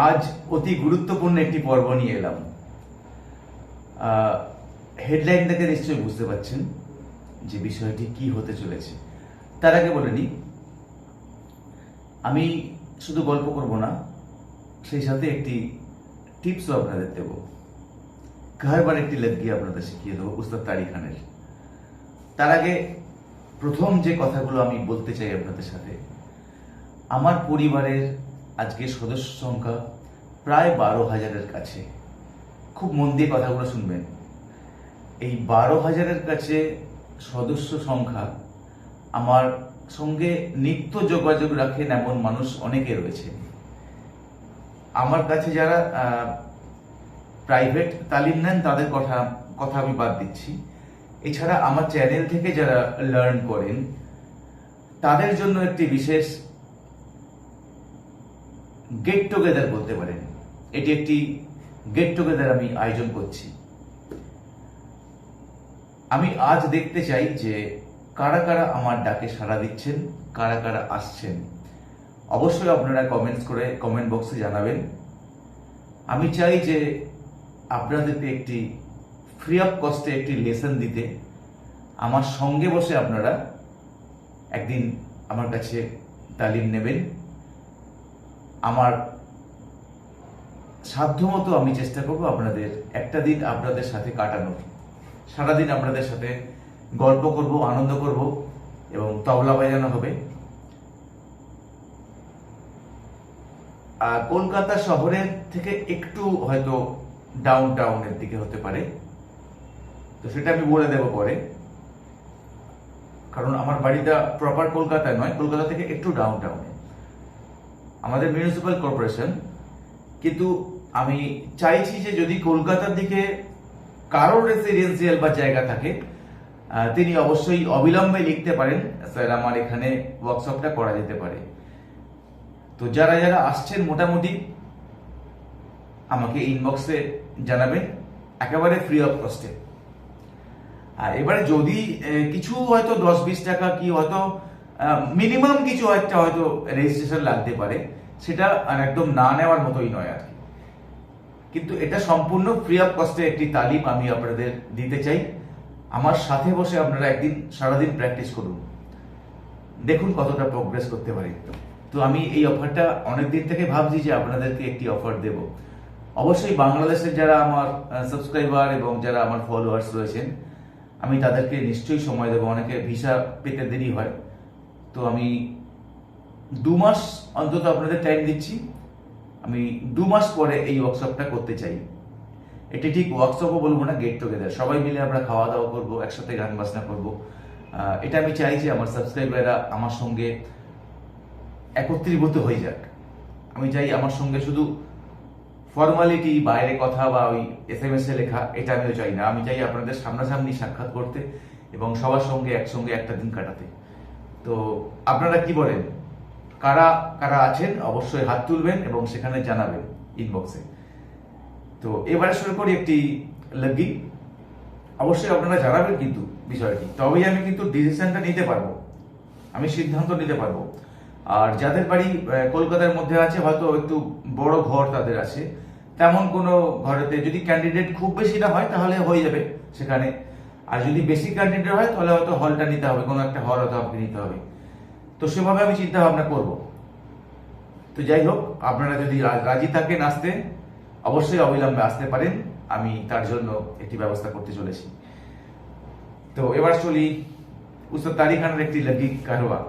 আজ অতি গুরুত্বপূর্ণ একটি পর্ব নিয়ে এলাম। হেডলাইন থেকে নিশ্চয়ই বুঝতে পারছেন যে বিষয়টি কি হতে চলেছে। তার আগে বলে নিই, আমি শুধু গল্প করব না, সেই সাথে একটি টিপসও আপনাদের দেব। ঘরবার একটি লগ্গি আপনাদের শিখিয়ে দেবো উস্তাদ তারি খানের। তার আগে প্রথম যে কথাগুলো আমি বলতে চাই আপনাদের সাথে, আমার পরিবারের আজকে সদস্য সংখ্যা প্রায় 12,000-এর কাছে। খুব মন দিয়ে কথাগুলো শুনবেন। এই 12,000-এর কাছে সদস্য সংখ্যা, আমার সঙ্গে নিত্য যোগাযোগ রাখেন এমন মানুষ অনেকে রয়েছে। আমার কাছে যারা প্রাইভেট তালিম নেন তাদের কথা আমি বাদ দিচ্ছি। এছাড়া আমার চ্যানেল থেকে যারা লার্ন করেন তাদের জন্য একটি বিশেষ গেট টুগেদার বলতে পারেন। এটি একটি গেট টুগেদার আমি আয়োজন করছি। আমি আজ দেখতে চাই যে কারা কারা আমার ডাকে সাড়া দিচ্ছেন, কারা কারা আসছেন। অবশ্যই আপনারা কমেন্টস করে কমেন্ট বক্সে জানাবেন। আমি চাই যে আপনাদেরকে একটি ফ্রি অফ কস্টে একটি লেসন দিতে। আমার সঙ্গে বসে আপনারা একদিন আমার কাছে তালিম নেবেন। আমার সাধ্যমতো আমি চেষ্টা করব আপনাদের একটা দিন আপনাদের সাথে কাটানোর। সারাদিন আপনাদের সাথে গল্প করব, আনন্দ করব এবং তবলা বাজানো হবে। কলকাতা শহরের থেকে একটু হয়তো ডাউন টাউনের দিকে হতে পারে, তো সেটা আমি বলে দেব পরে। কারণ আমার বাড়িটা প্রপার কলকাতায় নয়, কলকাতা থেকে একটু ডাউন টাউনে, আমাদের মিউনিসিপ্যাল কর্পোরেশন। কিন্তু আমি চাইছি যে যদি কলকাতার দিকে কারোর রেসিডেন্সিয়াল বা জায়গা থাকে, তিনি অবশ্যই অবিলম্বে লিখতে পারেন, স্যার আমার এখানে ওয়ার্কশপটা করা যেতে পারে। তো যারা যারা আসছেন মোটামুটি আমাকে ইনবক্সে জানাবেন, একেবারে ফ্রি অফ কস্টে। আর এবারে যদি কিছু হয়তো 10-20 টাকা কি হয়তো মিনিমাম কিছু একটা হয়তো রেজিস্ট্রেশন লাগতে পারে, সেটা একদম না নেওয়ার মতোই নয় আর কি। কিন্তু এটা সম্পূর্ণ ফ্রি অফ কস্টে একটি তালিম আমি আপনাদের দিতে চাই। আমার সাথে বসে আপনারা একদিন সারাদিন প্র্যাকটিস করুন, দেখুন কতটা প্রোগ্রেস করতে পারি। তো আমি এই অফারটা অনেকদিন থেকে ভাবছি যে আপনাদেরকে একটি অফার দেব। অবশ্যই বাংলাদেশের যারা আমার সাবস্ক্রাইবার এবং যারা আমার ফলোয়ার্স রয়েছেন, আমি তাদেরকে নিশ্চয়ই সময় দেবো। অনেকে ভিসা পেতে দেরি হয়, তো আমি 2 মাস অন্তত আপনাদের টাইম দিচ্ছি। আমি 2 মাস পরে এই ওয়ার্কশপটা করতে চাই। এটি ঠিক ওয়ার্কশপও বলবো না, গেট টুগেদার। সবাই মিলে আমরা খাওয়া দাওয়া করবো, একসাথে গান বাজনা করবো। এটা আমি চাই যে আমার সাবস্ক্রাইবাররা আমার সঙ্গে একত্রীভূত হয়ে যাক। আমি চাই আমার সঙ্গে শুধু ফর্মালিটি, বাইরে কথা বা ওই SMS এ লেখা, এটা আমিও চাই না। আমি চাই আপনাদের সামনাসামনি সাক্ষাৎ করতে এবং সবার সঙ্গে একসঙ্গে একটা দিন কাটাতে। তো আপনারা কি বলেন, কারা কারা আছেন অবশ্যই হাত তুলবেন এবং সেখানে জানাবেন ইনবক্সে। তো এবারে শুরু করি একটি লগ্গি। অবশ্যই আপনারা জানাবেন কিন্তু বিষয়টি, তবেই আমি কিন্তু ডিসিশনটা নিতে পারবো, আমি সিদ্ধান্ত নিতে পারবো। আর যাদের বাড়ি কলকাতার মধ্যে আছে, হয়তো একটু বড় ঘর তাদের আছে, তেমন কোনো ঘরেতে যদি ক্যান্ডিডেট খুব বেশি না হয় তাহলে হয়ে যাবে সেখানে। আর যদি বেশি ক্যান্ডিডেট হয় তাহলে হয়তো হলটা নিতে হবে, কোনো একটা হল হয়তো আপনাকে নিতে হবে। তো সেভাবে আমি চিন্তা ভাবনা করবো। তো যাই হোক, আপনারা যদি রাজি থাকেন আসতে, অবশ্যই অবিলম্বে আসতে পারেন। আমি তার জন্য একটি ব্যবস্থা করতে চলেছি। তো এবার চলি উস্তাদ তারি খানের একটি লগ্গি Karwa.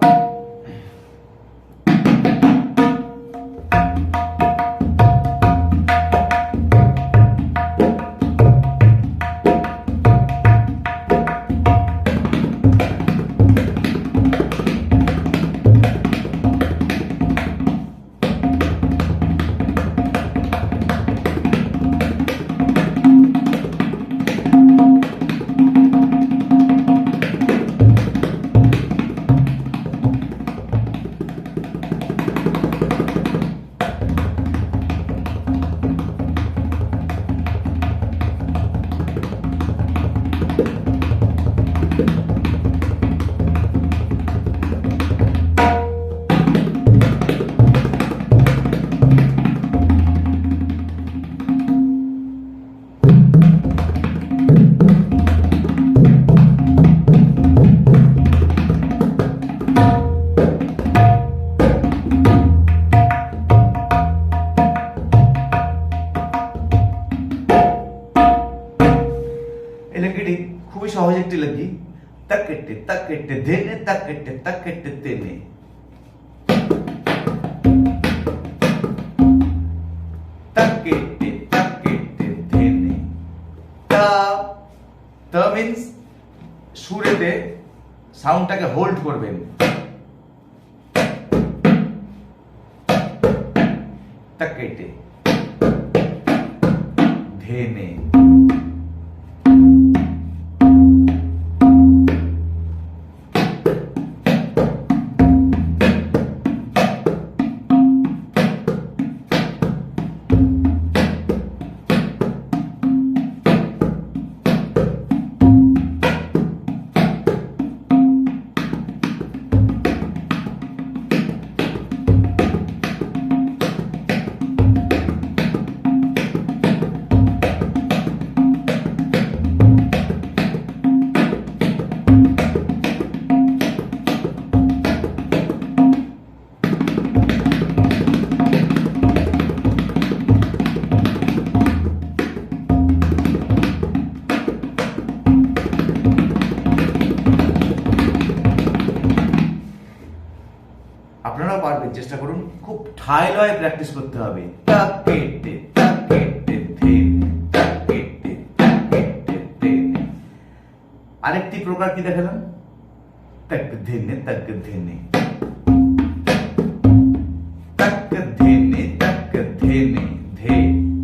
takete takete dhene takete takete tene takete takete dhene ta ta means সুরেতে সাউন্ডটাকে হোল্ড করবেন takete dhene আপনারাও পারবেন, চেষ্টা করুন। খুব ঠায় লয়ে প্র্যাকটিস করতে হবে। তাকেটে তাকেটে ধেনে তাকেটে তাকেটে ধেনে। আরেকটি প্রকার কি দেখালাম? তাক ধেনে তাক ধেনে তাক ধেনে তাক ধেনে ধে।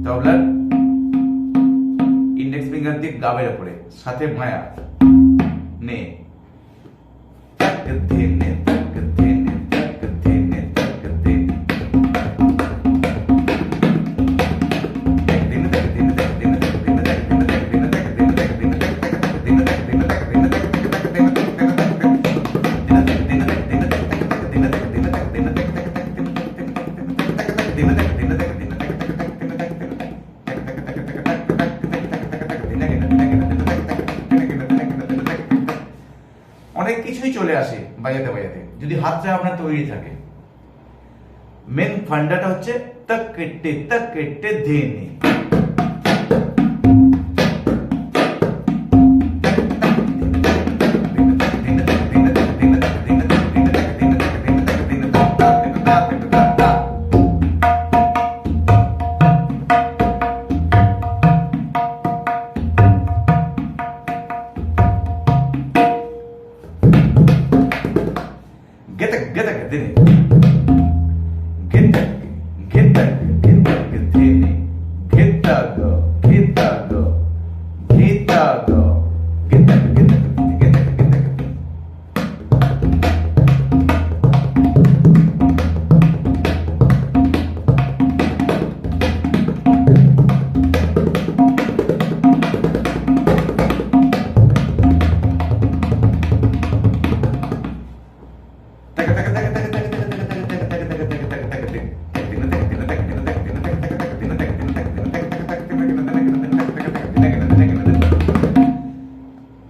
তবলার ইন্ডেক্স ফিঙ্গার দিয়ে গাবের উপরে, সাথে মায়া নে তাক ধেনে তাক ধেনে তাক ধেনে তাক ধেনে অনেক কিছুই চলে আসে বাজাতে বাজাতে, যদি হাতটা আপনার তৈরি থাকে। মেন ফান্ডাটা হচ্ছে তাকেটে তাকেটে ধেনে। Getak getak dene, getak getak getak dene, getago getago getago getak getak getak getak.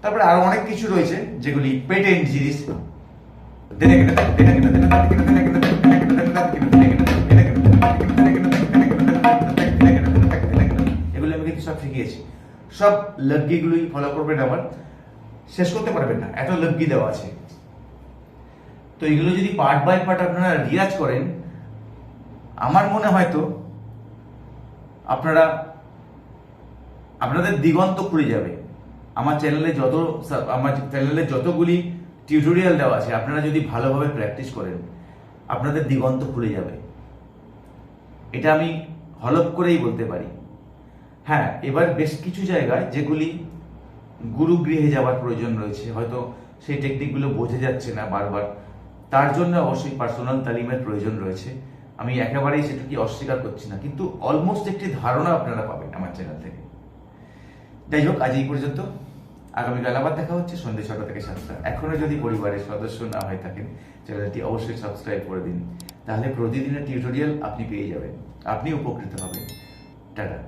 তারপরে আরো অনেক কিছু রয়েছে যেগুলি পেটেন্ট জিনিস। এগুলো আমি কিন্তু সব শিখিয়েছি। সব লগ্গি গুলোই ফলো করবেন, আবার শেষ করতে পারবেন না, এত লগ্গি দেওয়া আছে। তো এগুলো যদি পার্ট বাই পার্ট আপনারা রিয়াজ করেন, আমার মনে হয় তো আপনাদের দিগন্ত খুলে যাবে। আমার চ্যানেলে যতগুলি টিউটোরিয়াল দেওয়া আছে, আপনারা যদি ভালোভাবে প্র্যাকটিস করেন, আপনাদের দিগন্ত খুলে যাবে। এটা আমি হলপ করেই বলতে পারি। হ্যাঁ, এবার বেশ কিছু জায়গায় যেগুলি গুরুগৃহে যাওয়ার প্রয়োজন রয়েছে, হয়তো সেই টেকনিকগুলো বোঝা যাচ্ছে না বারবার, তার জন্য অবশ্যই পার্সোনাল তালিমের প্রয়োজন রয়েছে। আমি একেবারেই সেটাকে অস্বীকার করছি না, কিন্তু অলমোস্ট একটি ধারণা আপনারা পাবেন আমার চ্যানেল থেকে। যাই হোক, আজ এই পর্যন্ত। আগামীকাল আবার দেখা হচ্ছে সন্ধ্যে 6টা থেকে 7টা। এখনো যদি পরিবারের সদস্য না হয়ে থাকেন, চ্যানেলটি অবশ্যই সাবস্ক্রাইব করে দিন, তাহলে প্রতিদিনের টিউটোরিয়াল আপনি পেয়ে যাবেন, আপনি উপকৃত হবেন। টাটা।